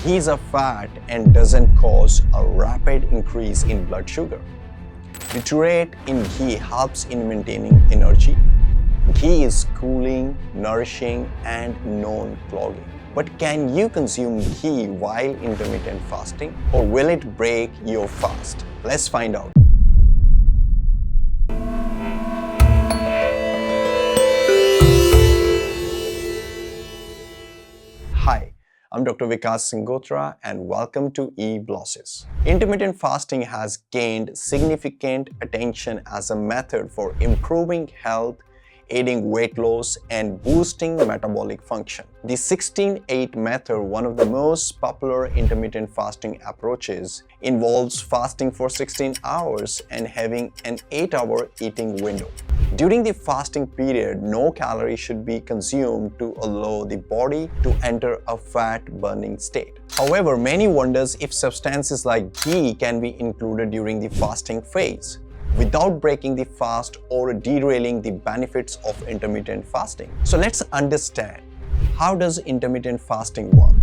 Ghee is a fat and doesn't cause a rapid increase in blood sugar. Butyrate in ghee helps in maintaining energy. Ghee is cooling, nourishing, and non-clogging. But can you consume ghee while intermittent fasting, or will it break your fast? Let's find out. Hi, I'm Dr. Vikas Sangotra and welcome to eBlosis. Intermittent fasting has gained significant attention as a method for improving health, aiding weight loss, and boosting metabolic function. The 16-8 method, one of the most popular intermittent fasting approaches, involves fasting for 16 hours and having an 8-hour eating window. During the fasting period, no calories should be consumed to allow the body to enter a fat-burning state. However, many wonder if substances like ghee can be included during the fasting phase without breaking the fast or derailing the benefits of intermittent fasting. So let's understand, how does intermittent fasting work?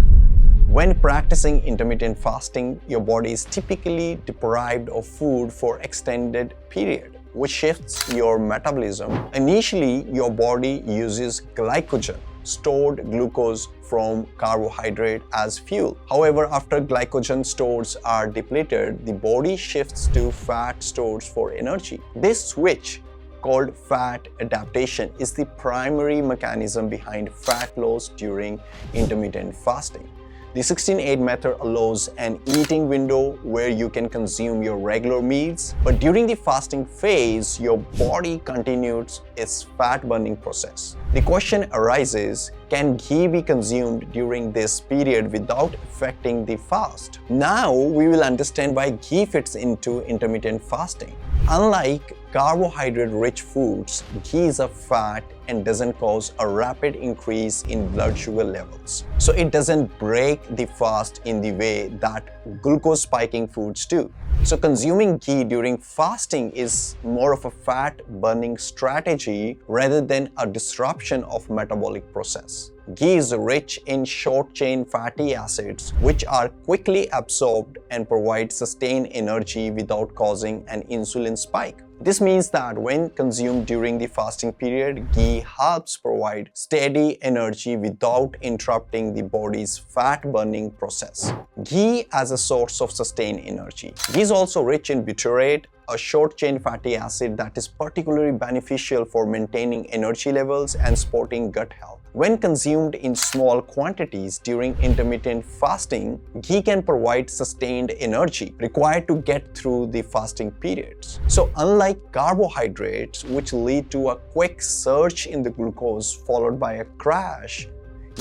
When practicing intermittent fasting, your body is typically deprived of food for extended period, which shifts your metabolism. Initially, your body uses glycogen, stored glucose from carbohydrate, as fuel. However, after glycogen stores are depleted, the body shifts to fat stores for energy. This switch, called fat adaptation, is the primary mechanism behind fat loss during intermittent fasting. The 16-8 method allows an eating window where you can consume your regular meals, but during the fasting phase, your body continues its fat-burning process. The question arises, can ghee be consumed during this period without affecting the fast? Now we will understand why ghee fits into intermittent fasting. Unlike carbohydrate-rich foods, ghee is a fat and doesn't cause a rapid increase in blood sugar levels. So it doesn't break the fast in the way that glucose-spiking foods do. So consuming ghee during fasting is more of a fat-burning strategy rather than a disruption of metabolic process. Ghee is rich in short-chain fatty acids, which are quickly absorbed and provide sustained energy without causing an insulin spike. This means that when consumed during the fasting period, ghee helps provide steady energy without interrupting the body's fat-burning process. Ghee as a source of sustained energy. Ghee is also rich in butyrate, a short-chain fatty acid that is particularly beneficial for maintaining energy levels and supporting gut health. When consumed in small quantities during intermittent fasting, ghee can provide sustained energy required to get through the fasting periods. So unlike carbohydrates, which lead to a quick surge in the glucose followed by a crash,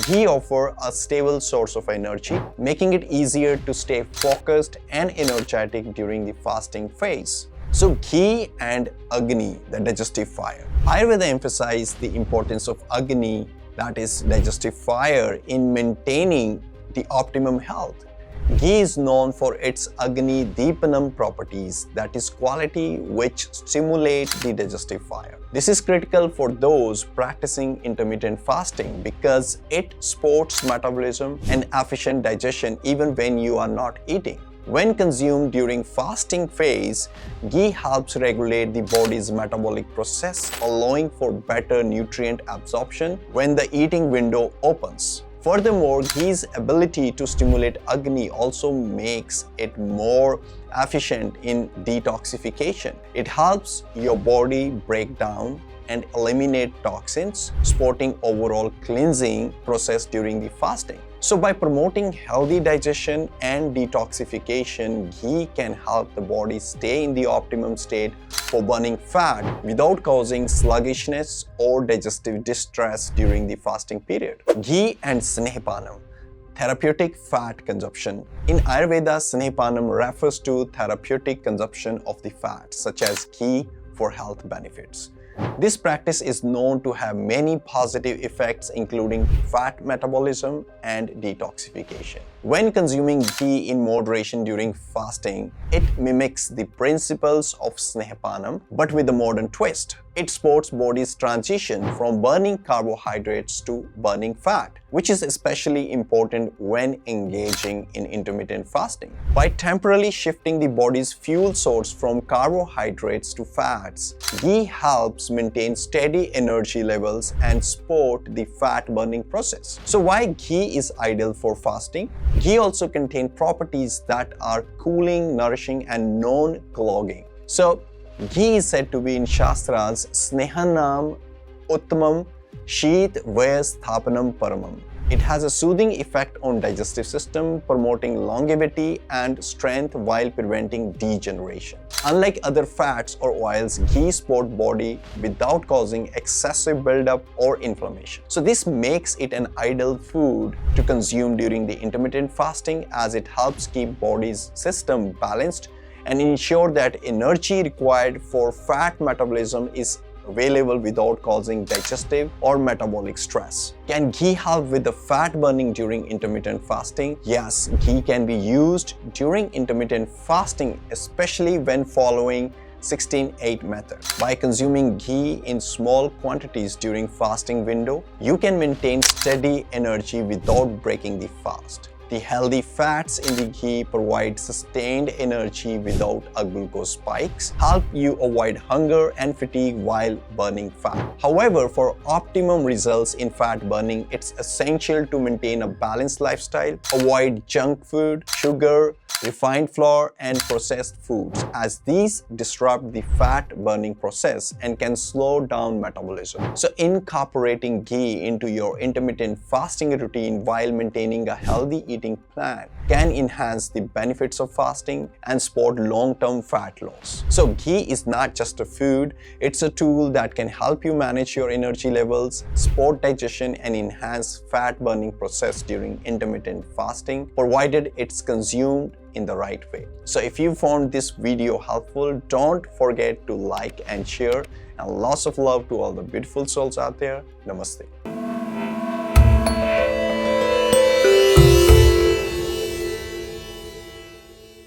ghee offers a stable source of energy, making it easier to stay focused and energetic during the fasting phase. So ghee and Agni, the digestive fire. Ayurveda emphasizes the importance of Agni, that is digestive fire, in maintaining the optimum health. Ghee is known for its Agni Deepanam properties, that is quality which stimulate the digestive fire. This is critical for those practicing intermittent fasting because it supports metabolism and efficient digestion even when you are not eating. When consumed during fasting phase, ghee helps regulate the body's metabolic process, allowing for better nutrient absorption when the eating window opens. Furthermore, ghee's ability to stimulate Agni also makes it more efficient in detoxification. It helps your body break down and eliminate toxins, supporting overall cleansing process during the fasting. So by promoting healthy digestion and detoxification, ghee can help the body stay in the optimum state for burning fat without causing sluggishness or digestive distress during the fasting period. Ghee and Snehapanam. Therapeutic fat consumption. In Ayurveda, Snehapanam refers to therapeutic consumption of the fat, such as ghee, for health benefits. This practice is known to have many positive effects, including fat metabolism and detoxification. When consuming ghee in moderation during fasting, it mimics the principles of Snehapanam but with a modern twist. It supports body's transition from burning carbohydrates to burning fat, which is especially important when engaging in intermittent fasting. By temporarily shifting the body's fuel source from carbohydrates to fats, ghee helps maintain steady energy levels and support the fat burning process. So why ghee is ideal for fasting? Ghee also contains properties that are cooling, nourishing, and non-clogging. So ghee is said to be in Shastras Snehanam Uttamam Sheet Vayasthapanam Paramam. It has a soothing effect on digestive system, promoting longevity and strength while preventing degeneration. Unlike other fats or oils, ghee supports body without causing excessive buildup or inflammation. So this makes it an ideal food to consume during the intermittent fasting, as it helps keep body's system balanced and ensure that energy required for fat metabolism is available without causing digestive or metabolic stress. Can ghee help with the fat burning during intermittent fasting? Yes, ghee can be used during intermittent fasting, especially when following 16-8 method. By consuming ghee in small quantities during fasting window, you can maintain steady energy without breaking the fast. The healthy fats in the ghee provide sustained energy without a glucose spikes, help you avoid hunger and fatigue while burning fat. However, for optimum results in fat burning, it's essential to maintain a balanced lifestyle, avoid junk food, sugar, refined flour, and processed foods, as these disrupt the fat burning process and can slow down metabolism. So incorporating ghee into your intermittent fasting routine while maintaining a healthy eating plan can enhance the benefits of fasting and support long-term fat loss. So ghee is not just a food, it's a tool that can help you manage your energy levels, support digestion, and enhance fat burning process during intermittent fasting, provided it's consumed in the right way. So if you found this video helpful, don't forget to like and share, and lots of love to all the beautiful souls out there. Namaste.